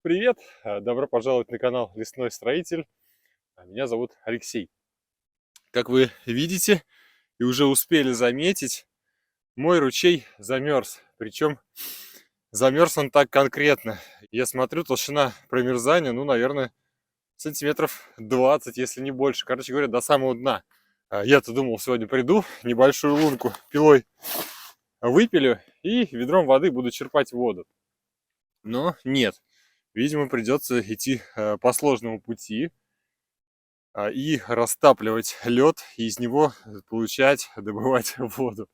Привет! Добро пожаловать на канал Лесной Строитель. Меня зовут Алексей. Как вы видите и уже успели заметить, мой ручей замерз. Причем замерз он так конкретно. Я смотрю, толщина промерзания, наверное, сантиметров 20, если не больше. Короче говоря, до самого дна. Я-то думал, сегодня приду, небольшую лунку пилой выпилю и ведром воды буду черпать воду. Но нет. Видимо, придется идти по сложному пути и растапливать лед, и из него добывать воду.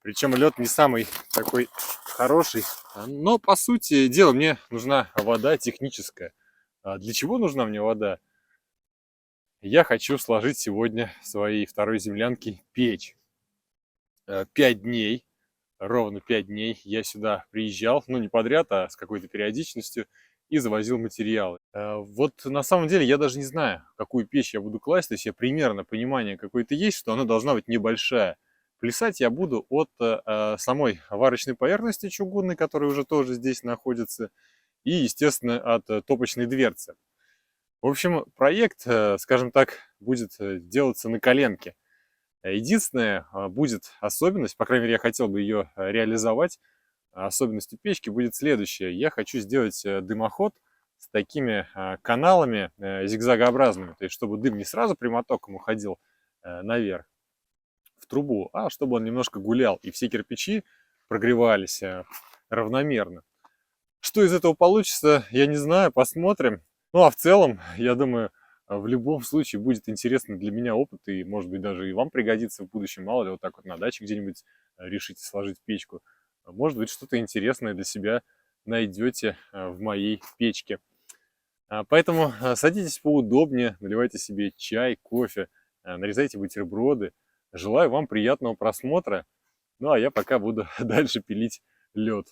Причем лед не самый такой хороший, но по сути дела мне нужна вода техническая. Для чего нужна мне вода? Я хочу сложить сегодня в своей второй землянке печь. 5 дней, ровно 5 дней я сюда приезжал, не подряд, а с какой-то периодичностью, и завозил материалы. Вот на самом деле я даже не знаю, какую печь я буду класть, то есть я примерно понимание какое-то есть, что она должна быть небольшая. Плясать я буду от самой варочной поверхности чугунной, которая уже тоже здесь находится, и, естественно, от топочной дверцы. В общем, проект, скажем так, будет делаться на коленке. Единственная будет особенность, по крайней мере, я хотел бы ее реализовать, особенностью печки будет следующее. Я хочу сделать дымоход с такими каналами зигзагообразными, то есть чтобы дым не сразу прямотоком уходил наверх в трубу, а чтобы он немножко гулял, и все кирпичи прогревались равномерно. Что из этого получится, я не знаю, посмотрим. А в целом, я думаю, в любом случае будет интересный для меня опыт, и, может быть, даже и вам пригодится в будущем. Мало ли, вот так вот на даче где-нибудь решите сложить печку. Может быть, что-то интересное для себя найдете в моей печке. Поэтому садитесь поудобнее, наливайте себе чай, кофе, нарезайте бутерброды. Желаю вам приятного просмотра. А я пока буду дальше пилить лед.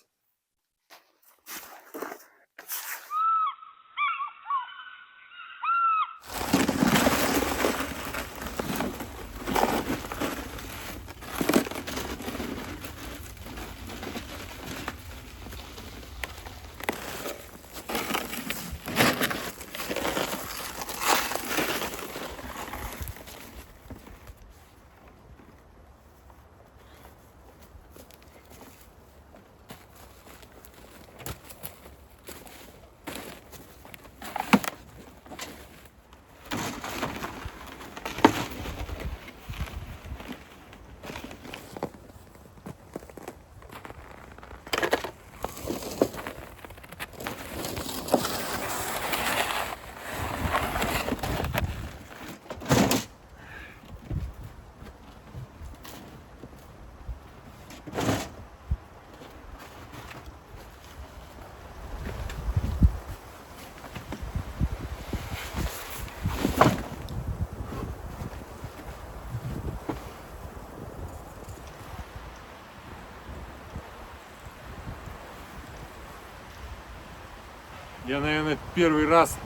Я, наверное, первый раз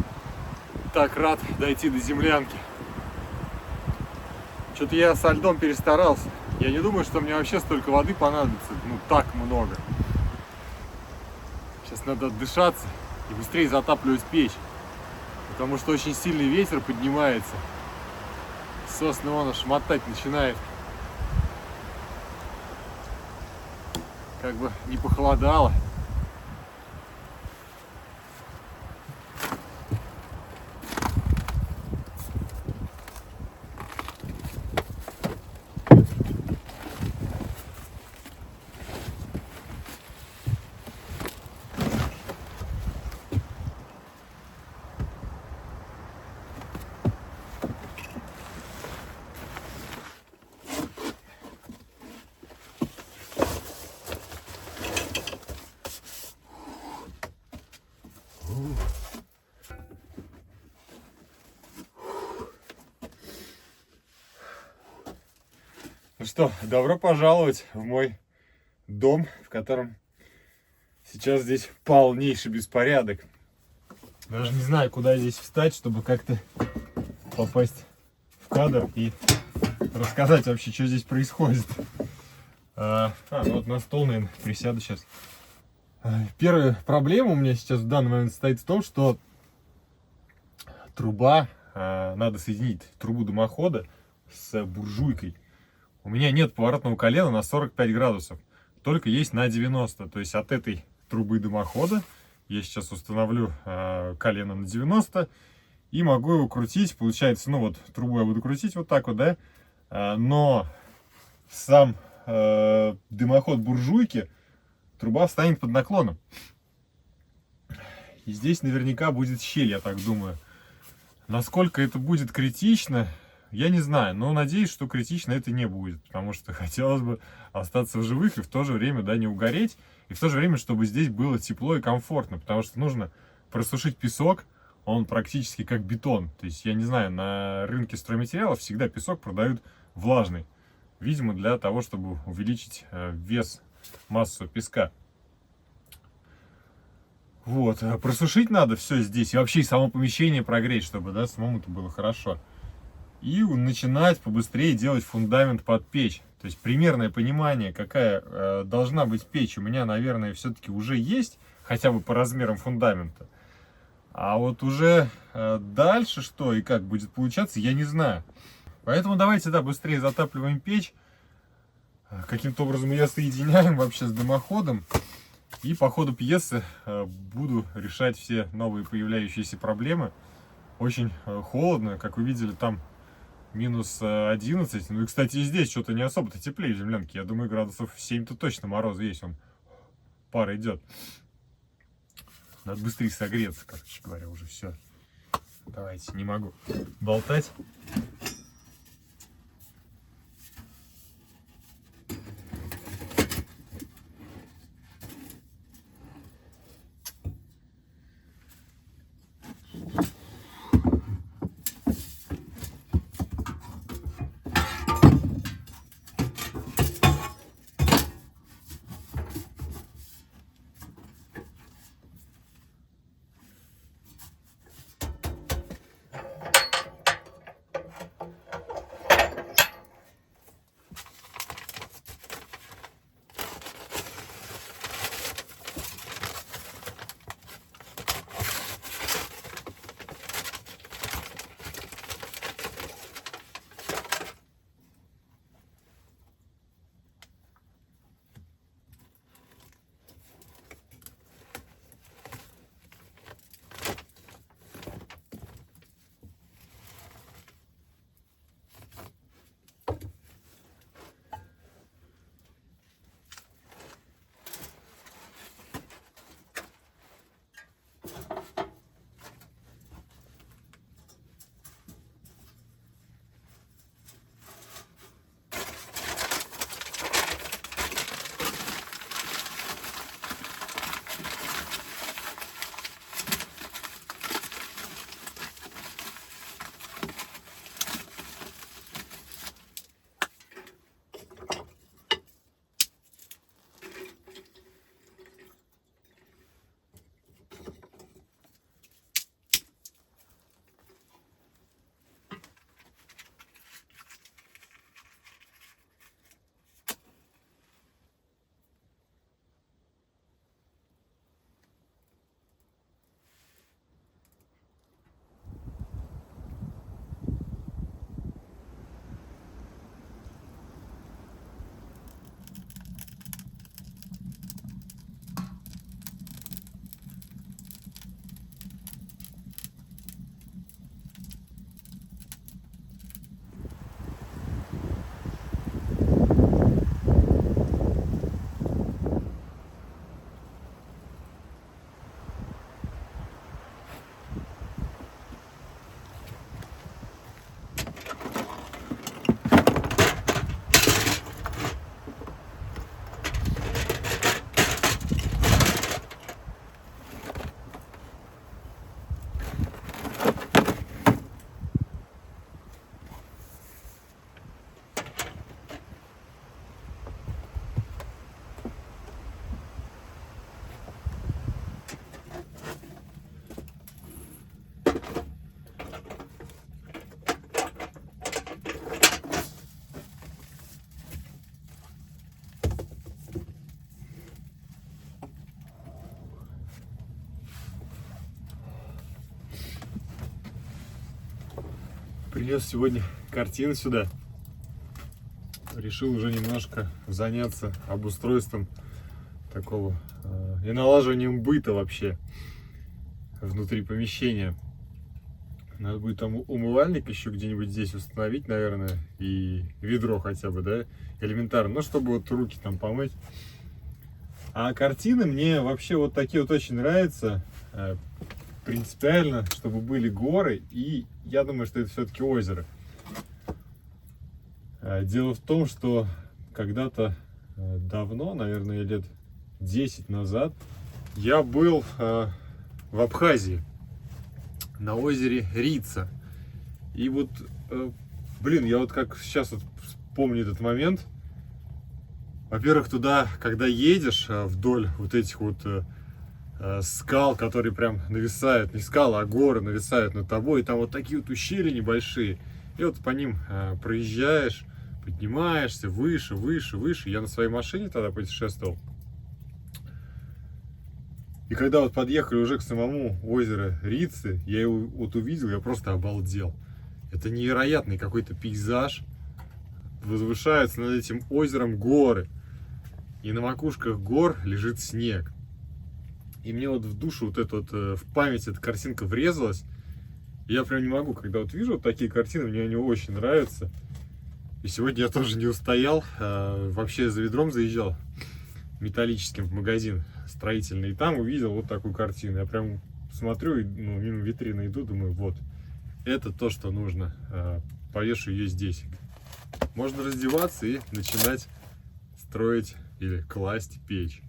так рад дойти до землянки. Что-то я со льдом перестарался. Я не думаю, что мне вообще столько воды понадобится. Так много. Сейчас надо отдышаться и быстрее затапливать печь. Потому что очень сильный ветер поднимается. Сосны вон аж мотать начинает. Как бы не похолодало. Ну что, добро пожаловать в мой дом, в котором сейчас здесь полнейший беспорядок. Даже не знаю, куда здесь встать, чтобы как-то попасть в кадр и рассказать вообще, что здесь происходит. Вот на стол, наверное, присяду сейчас. Первая проблема у меня сейчас в данный момент состоит в том, что труба, надо соединить трубу дымохода с буржуйкой. У меня нет поворотного колена на 45 градусов, только есть на 90. То есть от этой трубы дымохода я сейчас установлю колено на 90 и могу его крутить. Получается, ну вот трубу я буду крутить вот так вот, да, но сам дымоход буржуйки, труба встанет под наклоном. И здесь наверняка будет щель, я так думаю. Насколько это будет критично, я не знаю, но надеюсь, что критично это не будет, потому что хотелось бы остаться в живых и в то же время, да, не угореть, и в то же время, чтобы здесь было тепло и комфортно, потому что нужно просушить песок, он практически как бетон. То есть, я не знаю, на рынке стройматериалов всегда песок продают влажный, видимо, для того, чтобы увеличить вес, массу песка. Вот, просушить надо все здесь, и вообще само помещение прогреть, чтобы, да, самому-то было хорошо. И начинать побыстрее делать фундамент под печь. То есть примерное понимание, какая должна быть печь, у меня, наверное, все-таки уже есть, хотя бы по размерам фундамента. А вот уже дальше что и как будет получаться, я не знаю. Поэтому давайте, да, быстрее затапливаем печь. Каким-то образом ее соединяем вообще с дымоходом. И по ходу пьесы буду решать все новые появляющиеся проблемы. Очень холодно, как вы видели, там минус 11. Ну и, кстати, и здесь что-то не особо-то теплее в землянке. Я думаю, градусов 7-то точно мороз есть, он пар идет. Надо быстрее согреться, короче говоря, уже все. Давайте, не могу болтать. Принес сегодня картины сюда. Решил уже немножко заняться обустройством такого и налаживанием быта вообще внутри помещения. Надо будет там умывальник еще где-нибудь здесь установить, наверное, и ведро хотя бы, да, элементарно, ну, чтобы вот руки там помыть. А картины мне вообще вот такие вот очень нравятся, принципиально, чтобы были горы, и я думаю, что это все-таки озеро. Дело в том, что когда-то давно, наверное, лет 10 назад, я был в Абхазии, на озере Рица. И вот, блин, я вот как сейчас вот помню этот момент. Во-первых, туда, когда едешь вдоль вот этих вот скал, которые прям нависают, не скалы, а горы нависают над тобой, и там вот такие вот ущелья небольшие, и вот по ним проезжаешь, поднимаешься выше, выше, выше. Я на своей машине тогда путешествовал. И когда вот подъехали уже к самому озеру Рицы, я его вот увидел, я просто обалдел. Это невероятный какой-то пейзаж. Возвышаются над этим озером горы. И на макушках гор лежит снег. И мне вот в душу вот это вот, в память эта картинка врезалась. И я прям не могу, когда вот вижу вот такие картины, мне они очень нравятся. И сегодня я тоже не устоял, вообще за ведром заезжал металлическим в магазин строительный, и там увидел вот такую картину. Я прям смотрю, ну, мимо витрины иду, думаю, вот, это то, что нужно. Повешу ее здесь. Можно раздеваться и начинать строить или класть печь.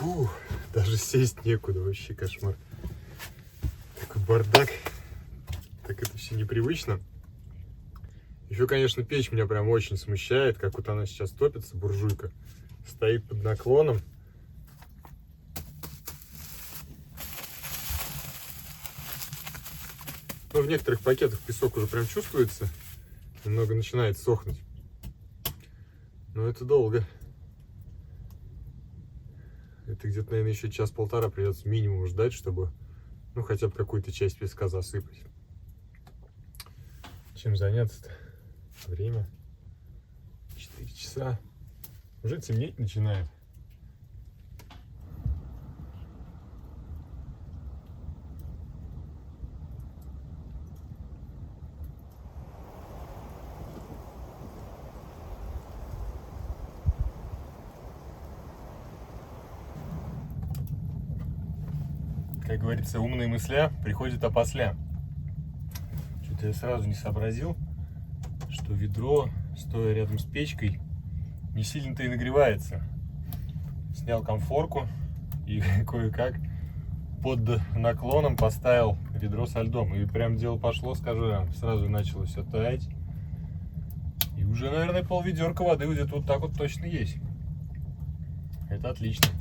Фу, даже сесть некуда, вообще кошмар. Такой бардак. Так это все непривычно. Еще, конечно, печь меня прям очень смущает, как вот она сейчас топится, буржуйка. Стоит под наклоном. Но в некоторых пакетах песок уже прям чувствуется. Немного начинает сохнуть. Но это долго. Это где-то, наверное, еще час-полтора придется минимум ждать, чтобы, ну, хотя бы какую-то часть песка засыпать. Чем заняться-то? Время 4 часа. Уже темнеть начинает. Как говорится, умные мысля приходят опосля. Что-то я сразу не сообразил, что ведро, стоя рядом с печкой, не сильно-то и нагревается. Снял конфорку и кое-как под наклоном поставил ведро со льдом. И прям дело пошло, скажу вам, сразу начало все таять. И уже, наверное, пол-ведерка воды где-то вот так вот точно есть. Это отлично.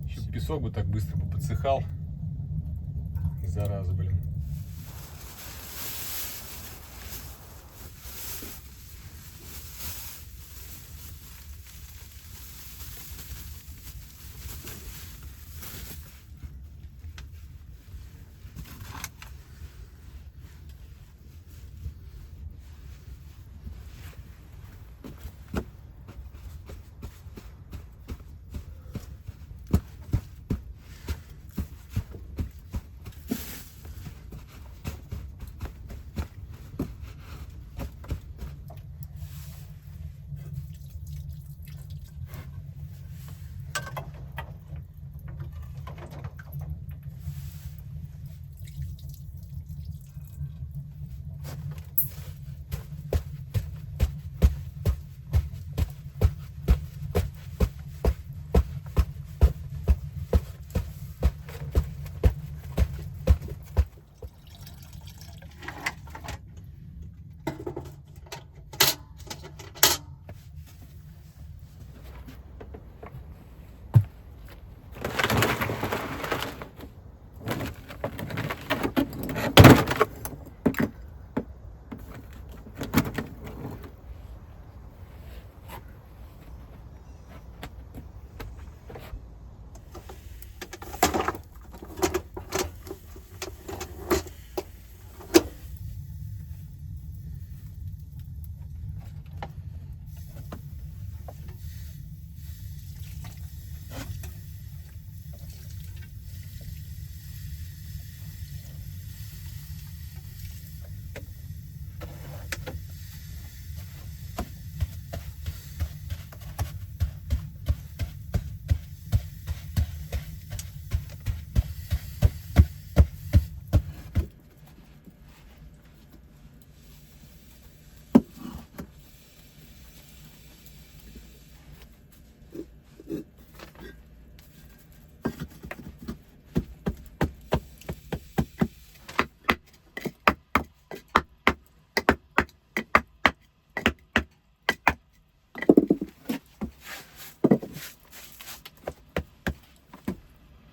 Еще песок бы так быстро бы подсыхал. Зараза, блин.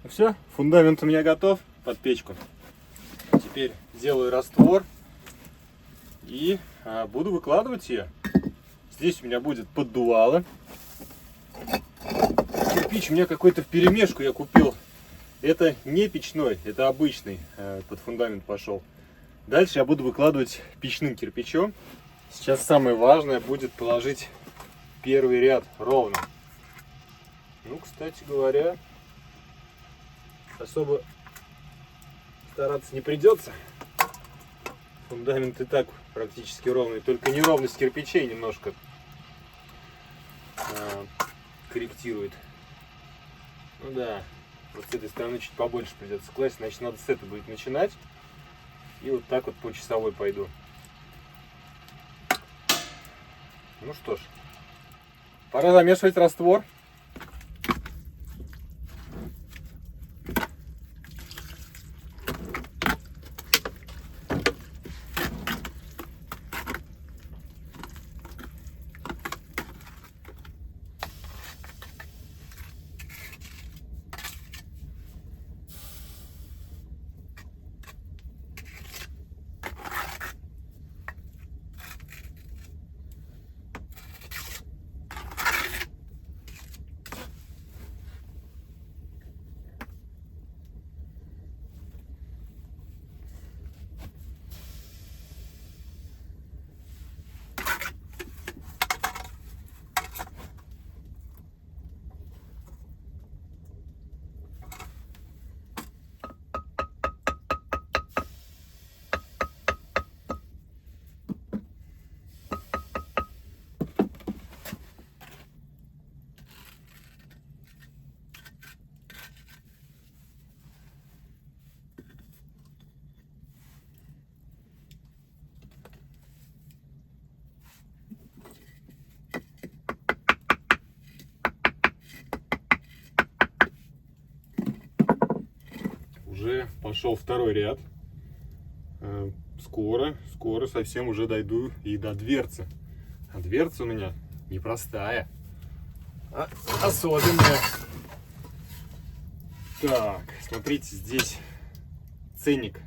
Все, фундамент у меня готов под печку. Теперь делаю раствор и буду выкладывать ее. Здесь у меня будет поддувало. Кирпич у меня какой-то вперемешку я купил. Это не печной, это обычный под фундамент пошел. Дальше я буду выкладывать печным кирпичом. Сейчас самое важное будет положить первый ряд ровно. Ну, кстати говоря, особо стараться не придется. Фундамент и так практически ровный, только неровность кирпичей немножко корректирует. Ну да, вот с этой стороны чуть побольше придется класть, значит надо с этой будет начинать. И вот так вот по часовой пойду. Ну что ж, пора замешивать раствор. Уже пошел второй ряд. Скоро совсем уже дойду и до дверцы. А дверца у меня непростая, а особенная. Так, смотрите, здесь ценник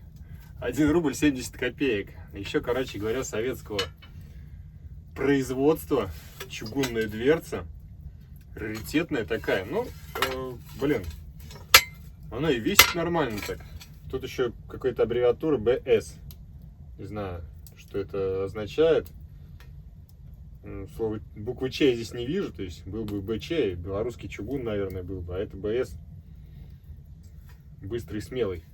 1 рубль 70 копеек. Еще, короче говоря, советского производства. Чугунная дверца. Раритетная такая. Ну, блин, она и весит нормально так. Тут еще какая-то аббревиатура БС. Не знаю, что это означает. Слово, буквы Ч я здесь не вижу. То есть был бы БЧ, белорусский чугун, наверное, был бы. А это БС. Быстрый и смелый.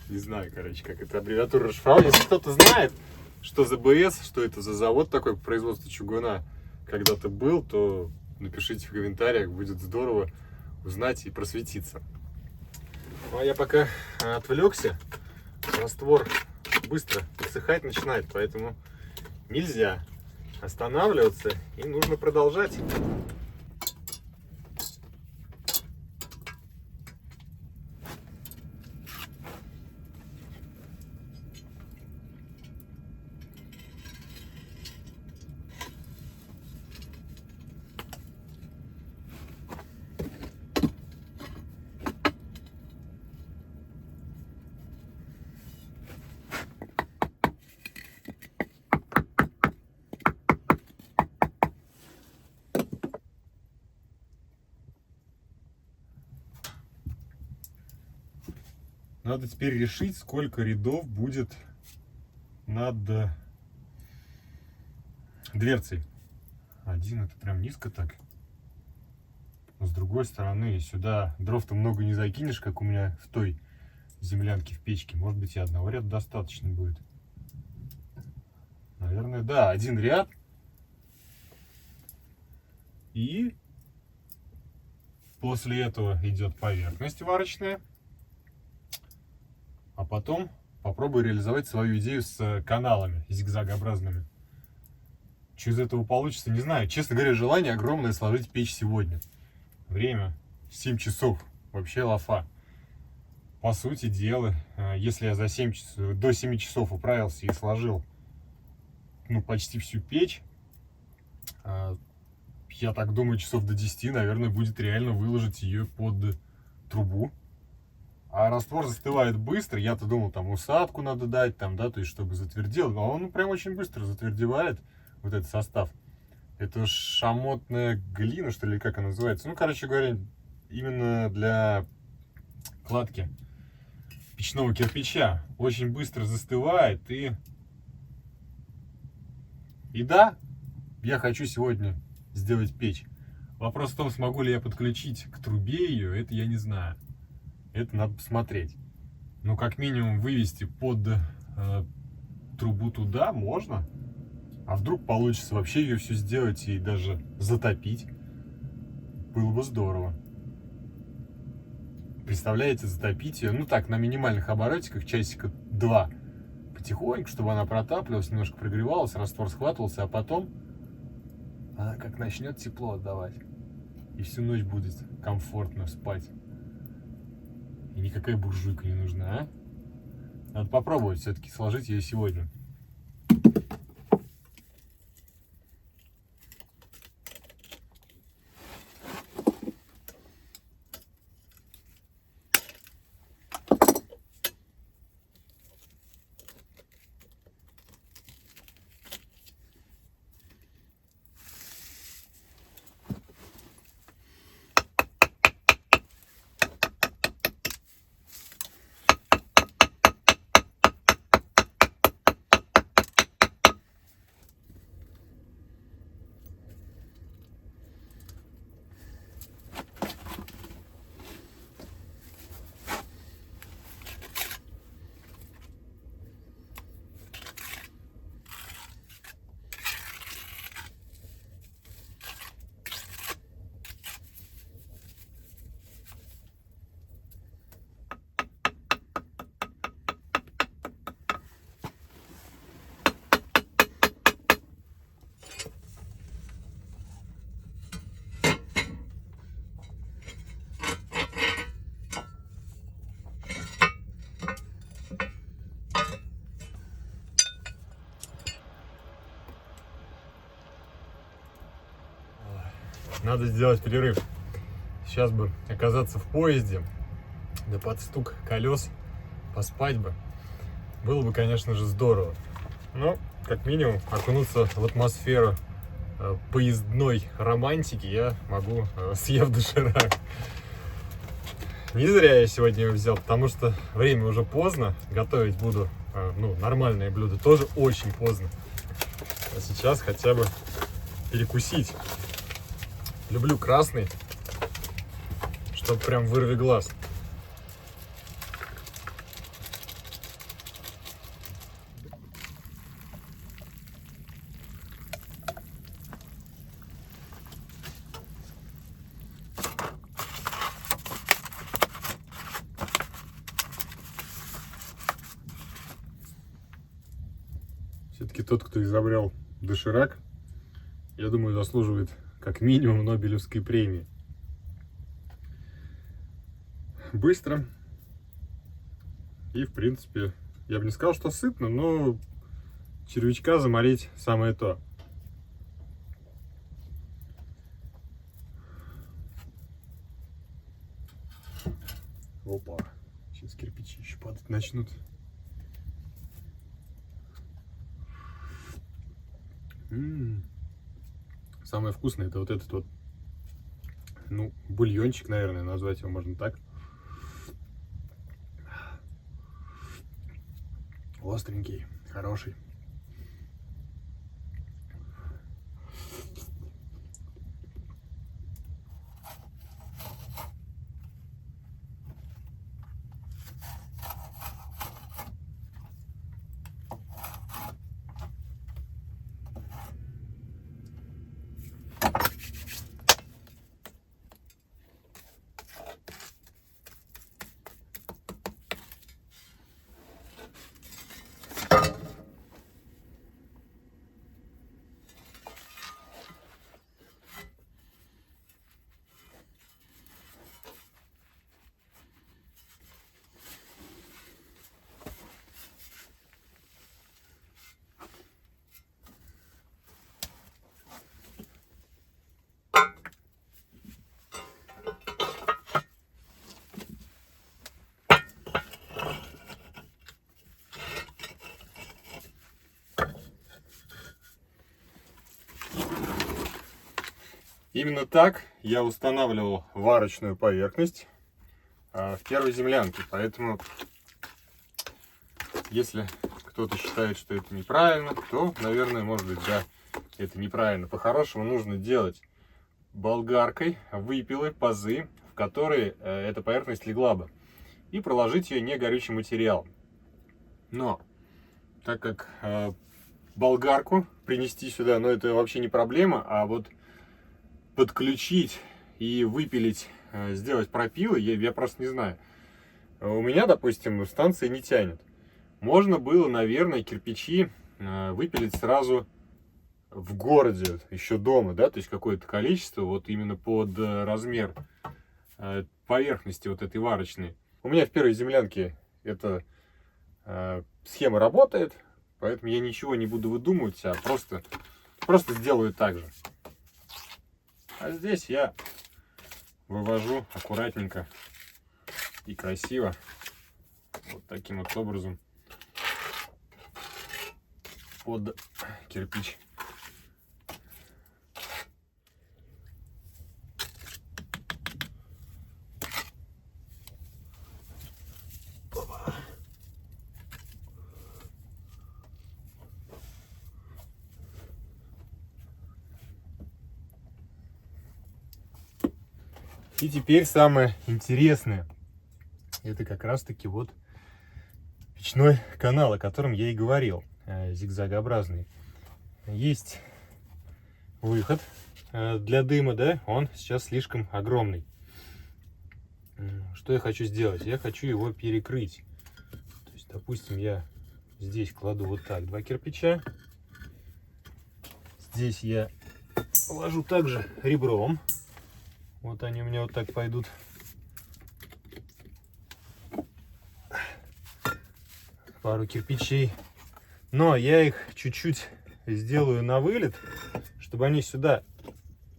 Не знаю, короче, как эта аббревиатура расшифровала. Если кто-то знает, что за БС, что это за завод такой по производству чугуна когда-то был, то напишите в комментариях, будет здорово узнать и просветиться. Ну а я пока отвлекся, раствор быстро подсыхать начинает, поэтому нельзя останавливаться и нужно продолжать. Надо теперь решить, сколько рядов будет над дверцей. Один — это прям низко так. Но с другой стороны, сюда дров-то много не закинешь, как у меня в той землянке в печке. Может быть, и одного ряда достаточно будет. Наверное, да, один ряд. И после этого идет поверхность варочная. А потом попробую реализовать свою идею с каналами зигзагообразными. Что из этого получится, не знаю. Честно говоря, желание огромное сложить печь сегодня. Время 7 часов. Вообще лафа. По сути дела, если я за 7 часов, до 7 часов управился и сложил почти всю печь, я так думаю, часов до 10, наверное, будет реально выложить ее под трубу. А раствор застывает быстро. Я-то думал, там усадку надо дать, там, да, то есть чтобы затвердел. Но он прям очень быстро затвердевает, вот этот состав. Это шамотная глина, что ли, как она называется. Ну, короче говоря, именно для кладки печного кирпича. Очень быстро застывает. И да, я хочу сегодня сделать печь. Вопрос в том, смогу ли я подключить к трубе ее, это я не знаю. Это надо посмотреть. Но как минимум вывести под трубу туда можно. А вдруг получится вообще ее все сделать и даже затопить. Было бы здорово. Представляете, затопить ее, так, на минимальных оборотиках, часика 2. Потихоньку, чтобы она протапливалась, немножко прогревалась, раствор схватывался, а потом она как начнет тепло отдавать. И всю ночь будет комфортно спать. И никакая буржуйка не нужна, а? Надо попробовать все-таки сложить ее сегодня. надо сделать перерыв. Сейчас бы оказаться в поезде, да под стук колес поспать бы. Было бы, конечно же, здорово. Но, как минимум, окунуться в атмосферу поездной романтики я могу, съев доширак. Не зря я сегодня его взял, потому что время уже поздно. Готовить буду, нормальное блюдо тоже очень поздно. А сейчас хотя бы перекусить. Люблю красный, чтобы прям вырви глаз. Все-таки тот, кто изобрел доширак, я думаю, заслуживает как минимум Нобелевской премии. Быстро. И, в принципе, я бы не сказал, что сытно, но червячка заморить самое то. Опа. Сейчас кирпичи еще падать начнут. Самое вкусное это вот этот вот, бульончик, наверное, назвать его можно так. Остренький, хороший. Именно так я устанавливал варочную поверхность в первой землянке. Поэтому, если кто-то считает, что это неправильно, то, наверное, может быть, да, это неправильно. По-хорошему нужно делать болгаркой выпилы, пазы, в которые эта поверхность легла бы, и проложить ее не горючим материалом. Но, так как болгарку принести сюда, это вообще не проблема, а вот подключить и выпилить, сделать пропилы, я просто не знаю. У меня, допустим, станция не тянет. Можно было, наверное, кирпичи выпилить сразу в городе, еще дома, да, то есть какое-то количество, вот именно под размер поверхности вот этой варочной. У меня в первой землянке эта схема работает, поэтому я ничего не буду выдумывать, а просто сделаю так же. А здесь я вывожу аккуратненько и красиво, вот таким вот образом, под кирпич. И теперь самое интересное, это как раз таки вот печной канал, о котором я и говорил, зигзагообразный. Есть выход для дыма, да, он сейчас слишком огромный. Что я хочу сделать? Я хочу его перекрыть. То есть, допустим, я здесь кладу вот так 2 кирпича. Здесь я положу также ребром. Вот они у меня вот так пойдут. Пару кирпичей. Но я их чуть-чуть сделаю на вылет, чтобы они сюда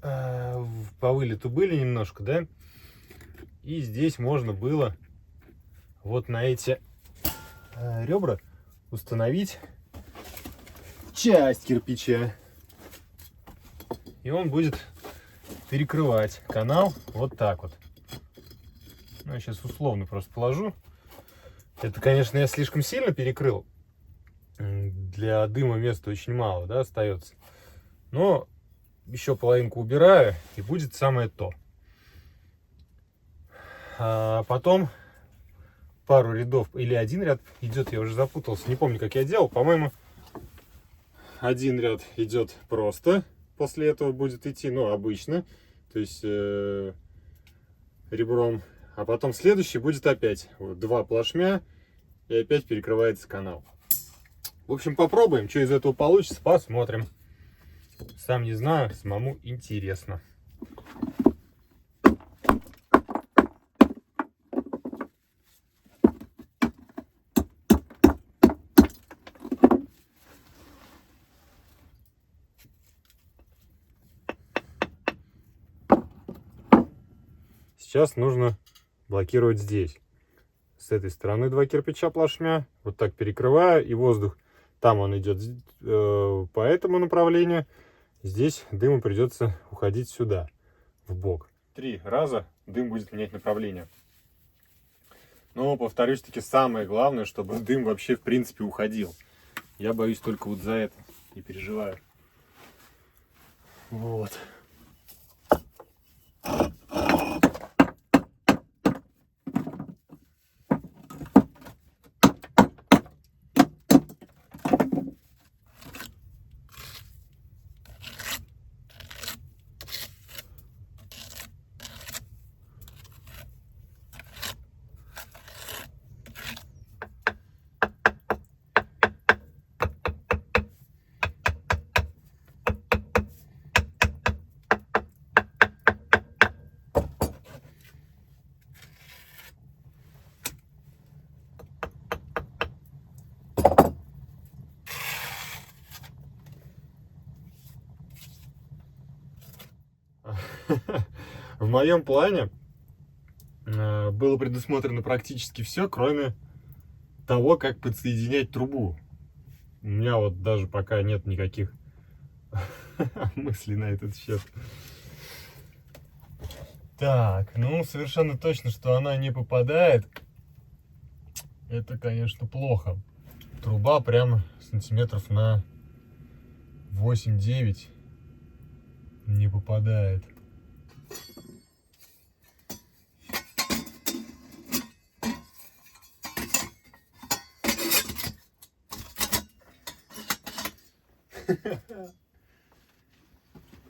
по вылету были немножко, да? И здесь можно было вот на эти ребра установить часть кирпича. И он будет перекрывать канал вот так вот. Ну, я сейчас условно просто положу. Это, конечно, я слишком сильно перекрыл. Для дыма места очень мало, да, остается. Но еще половинку убираю, и будет самое то. А потом пару рядов, или один ряд идет, я уже запутался, не помню, как я делал. По-моему, один ряд идет просто, после этого будет идти, ну, обычно, то есть ребром. А потом следующий будет опять вот, 2 плашмя, и опять перекрывается канал. В общем, попробуем, что из этого получится, посмотрим. Сам не знаю, самому интересно. Сейчас нужно блокировать здесь. С этой стороны 2 кирпича плашмя. Вот так перекрываю, и воздух там он идет по этому направлению. Здесь дыму придется уходить сюда, в бок. 3 раза дым будет менять направление. Но, повторюсь таки, самое главное, чтобы дым вообще в принципе уходил. Я боюсь только вот за это и переживаю. Вот. В моем плане было предусмотрено практически все, кроме того, как подсоединять трубу. У меня вот даже пока нет никаких мыслей на этот счет. Так, ну совершенно точно, что она не попадает. Это, конечно, плохо. Труба прямо сантиметров на 8-9 не попадает.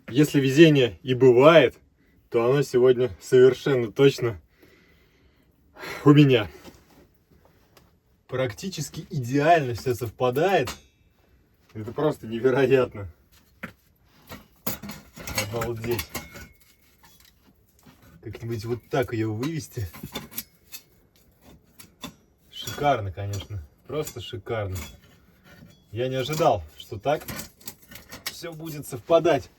Если везение и бывает, то оно сегодня совершенно точно у меня. Практически идеально все совпадает. Это просто невероятно. Обалдеть. Как-нибудь вот так ее вывести. Шикарно, конечно. Просто шикарно. Я не ожидал, что так все будет совпадать.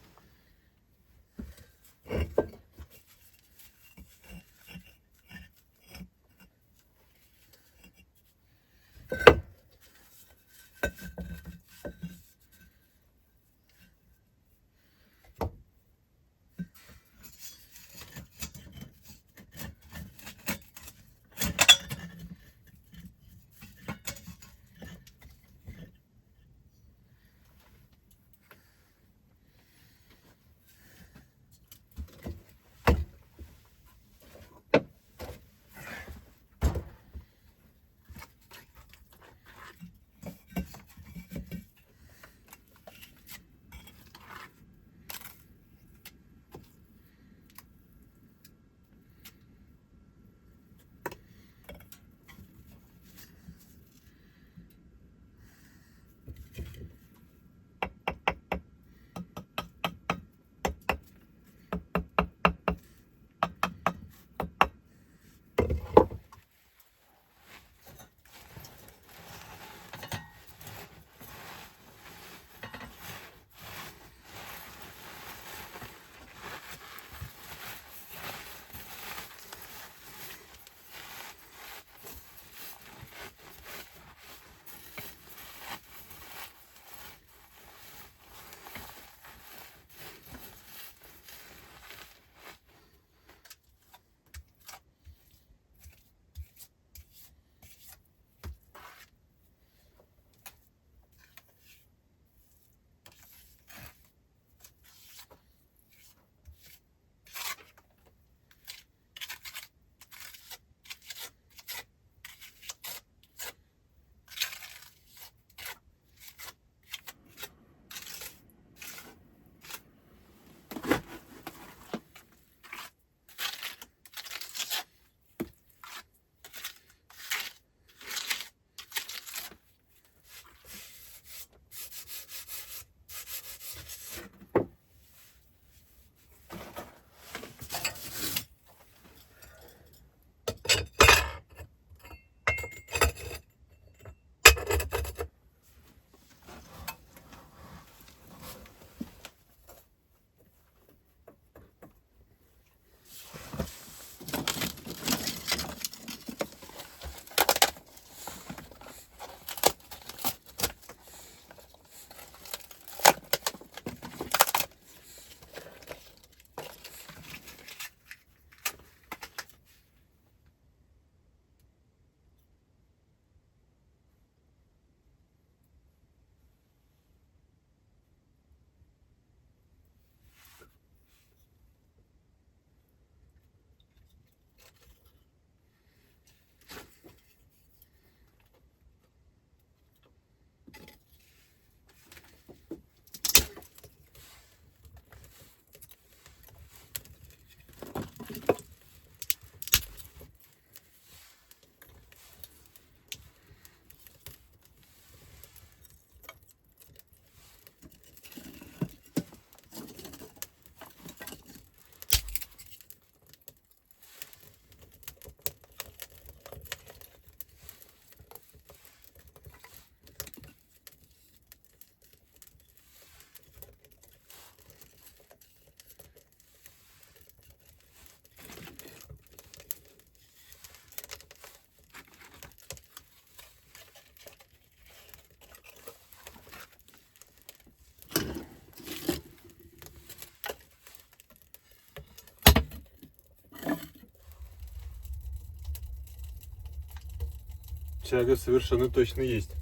тяга совершенно точно есть.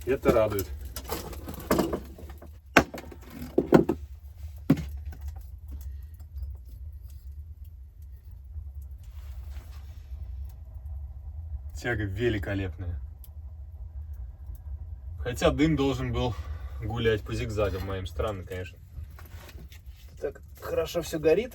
Это радует. Тяга великолепная. Хотя дым должен был гулять по зигзагам моим. Странно, конечно. Так, хорошо все горит.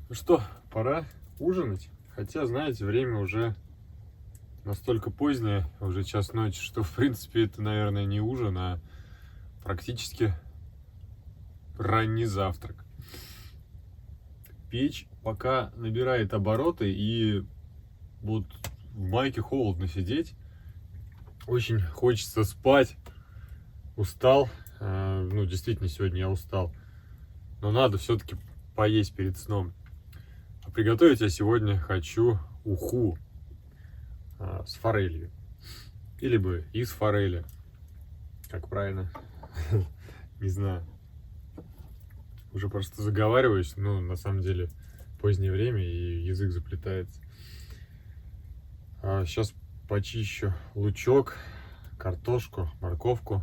Ну что, пора ужинать. Хотя, знаете, время уже настолько позднее, уже час ночи, что, в принципе, это, наверное, не ужин, а практически ранний завтрак. Печь пока набирает обороты, и вот в майке холодно сидеть. Очень хочется спать. Устал. Ну, действительно, сегодня я устал. Но надо все-таки поесть перед сном. А приготовить я сегодня хочу уху с форелью. Или бы из форели. Как правильно? Не знаю. Уже просто заговариваюсь, но на самом деле позднее время и язык заплетается. Сейчас почищу лучок, картошку, морковку.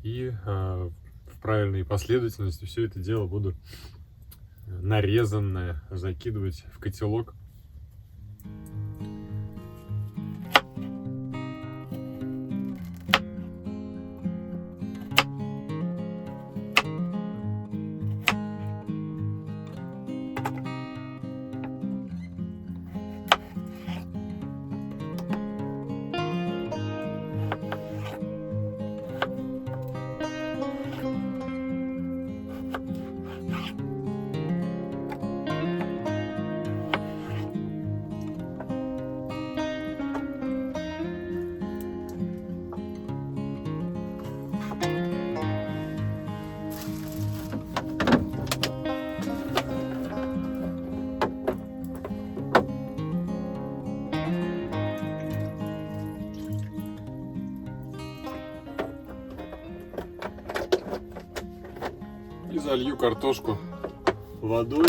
И в правильной последовательности все это дело буду нарезанное закидывать в котелок. И залью картошку водой.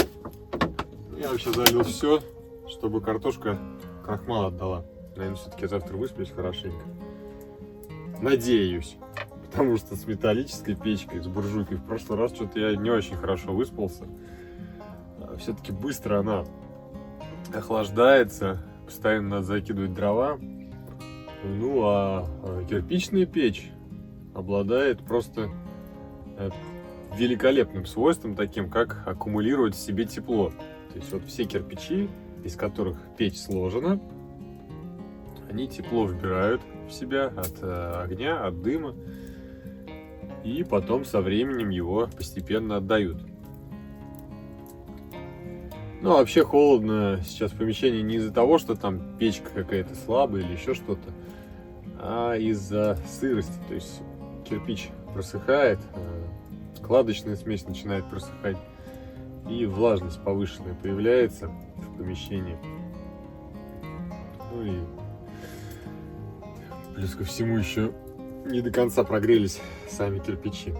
Я вообще залил все, чтобы картошка крахмал отдала. Наверное, все-таки завтра высплюсь хорошенько. Надеюсь. Потому что с металлической печкой, с буржуйкой в прошлый раз что-то я не очень хорошо выспался. Все-таки быстро она охлаждается. Постоянно надо закидывать дрова. Ну а кирпичная печь обладает просто великолепным свойством, таким как аккумулировать в себе тепло. То есть вот все кирпичи, из которых печь сложена, Они тепло вбирают в себя от огня, от дыма, и потом со временем его постепенно отдают. Ну, а вообще холодно сейчас в помещении не из-за того, что там печка какая-то слабая или еще что-то, а из-за сырости. То есть кирпич просыхает, кладочная смесь начинает просыхать, и влажность повышенная появляется в помещении. Ну и плюс ко всему еще не до конца прогрелись сами кирпичи.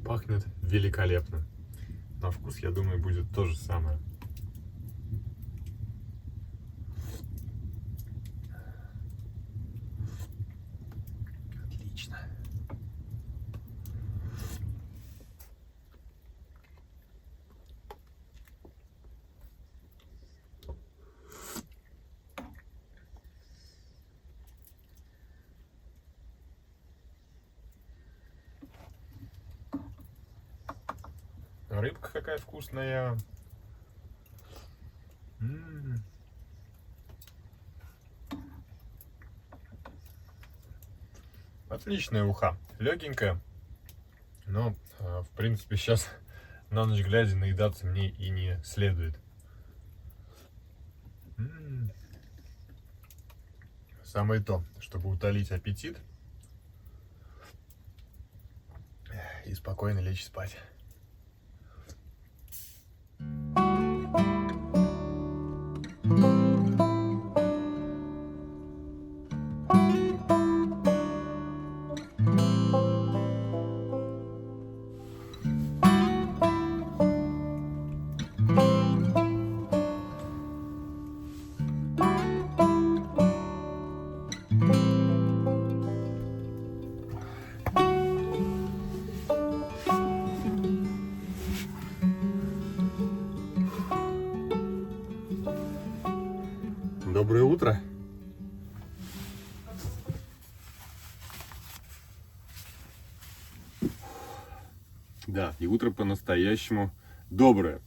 Пахнет великолепно. На вкус, я думаю, будет то же самое. Отлично. Рыбка какая вкусная. Отличная уха. Легенькая. Но, в принципе, сейчас на ночь глядя наедаться мне и не следует. Самое то, чтобы утолить аппетит и спокойно лечь спать. Доброе утро. Да, и утро по-настоящему доброе.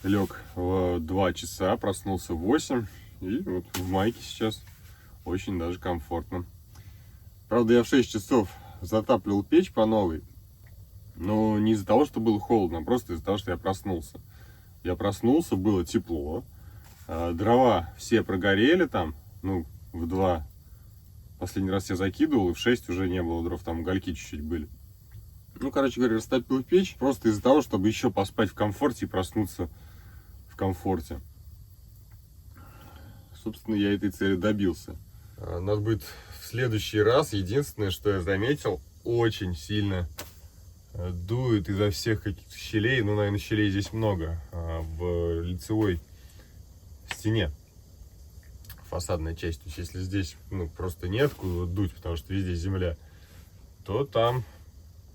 Лег в 2 часа, проснулся в 8, и вот в майке сейчас очень даже комфортно. Правда, я в 6 часов затапливал печь по новой, но не из-за того, что было холодно, а просто из-за того, что я проснулся. Я проснулся, было тепло, дрова все прогорели там, ну, в 2. Последний раз я закидывал, и в 6 уже не было дров, там угольки чуть-чуть были. Ну, короче говоря, растопил печь просто из-за того, чтобы еще поспать в комфорте и проснуться в комфорте. Собственно, я этой цели добился. Надо будет в следующий раз. Единственное, что я заметил, очень сильно дует изо всех каких-то щелей. Ну, наверное, щелей здесь много. В лицевой стене, фасадной части. То есть, если здесь просто нет куда дуть, потому что везде земля, то там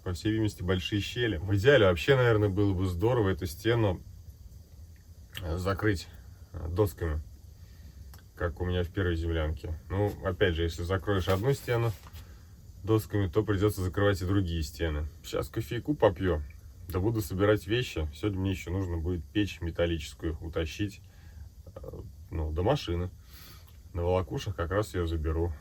по всей видимости, большие щели. В идеале вообще, наверное, было бы здорово эту стену закрыть досками, как у меня в первой землянке. Ну, опять же, если закроешь одну стену досками, то придется закрывать и другие стены. Сейчас кофейку попью, да буду собирать вещи. Сегодня мне еще нужно будет печь металлическую утащить, ну, до машины. На волокушах как раз ее заберу.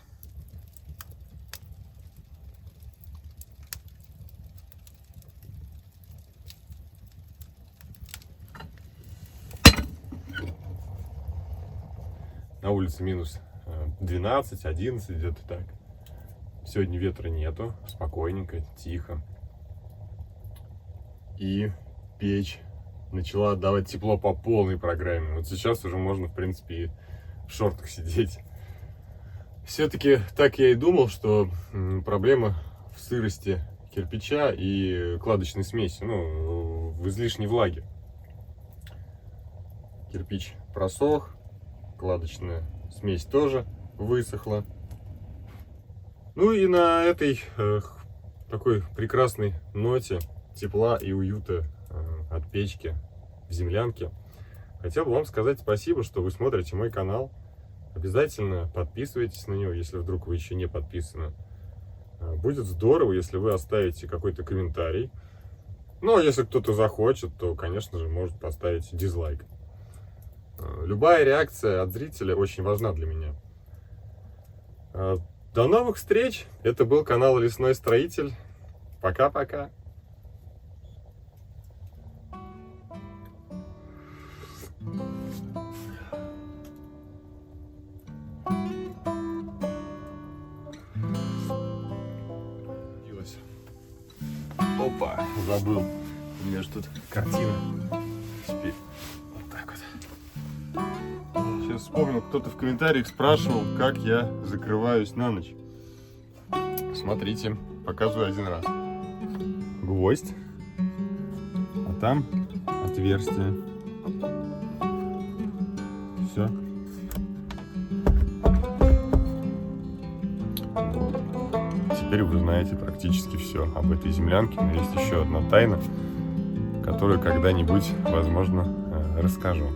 На улице минус 12, 11, где-то так. Сегодня ветра нету, спокойненько, тихо. И печь начала отдавать тепло по полной программе. Вот сейчас уже можно, в принципе, и в шортах сидеть. Все-таки так я и думал, что проблема в сырости кирпича и кладочной смеси, ну, в излишней влаге. Кирпич просох, кладочная смесь тоже высохла. Ну и на этой такой прекрасной ноте тепла и уюта от печки в землянке хотел бы вам сказать спасибо, что вы смотрите мой канал. Обязательно подписывайтесь на него, если вдруг вы еще не подписаны. Будет здорово, если вы оставите какой-то комментарий. Ну, а если кто-то захочет, то, конечно же, может поставить дизлайк. Любая реакция от зрителя очень важна для меня. До новых встреч! Это был канал Лесной Строитель. Пока-пока! Опа, забыл. У меня же тут картина. Теперь вот так вот. Сейчас вспомнил, кто-то в комментариях спрашивал, как я закрываюсь на ночь. Смотрите, показываю один раз. Гвоздь. А там отверстие. Все. Теперь вы знаете практически все об этой землянке. Но есть еще одна тайна, которую когда-нибудь, возможно, расскажу.